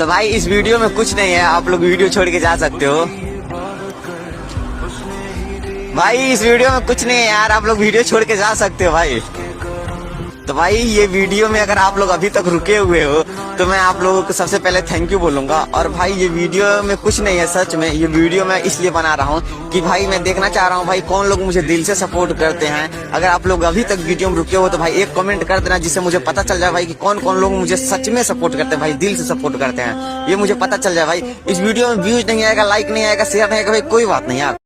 तो भाई इस वीडियो में कुछ नहीं है, आप लोग वीडियो छोड़ के जा सकते हो। भाई इस वीडियो में कुछ नहीं है यार, आप लोग वीडियो छोड़ के जा सकते हो भाई। तो भाई ये वीडियो में अगर आप लोग अभी तक रुके हुए हो तो मैं आप लोगों को सबसे पहले थैंक यू बोलूंगा। और भाई ये वीडियो में कुछ नहीं है, सच में ये वीडियो मैं इसलिए बना रहा हूँ कि भाई मैं देखना चाह रहा हूँ भाई कौन लोग मुझे दिल से सपोर्ट करते हैं। अगर आप लोग अभी तक वीडियो में रुके हो तो भाई एक कमेंट कर देना, जिससे मुझे पता चल जाए भाई कि कौन कौन लोग मुझे सच में सपोर्ट करते हैं, भाई दिल से सपोर्ट करते हैं, ये मुझे पता चल जाए भाई। इस वीडियो में व्यूज नहीं आएगा, लाइक नहीं आएगा, शेयर नहीं आएगा, भाई कोई बात नहीं यार।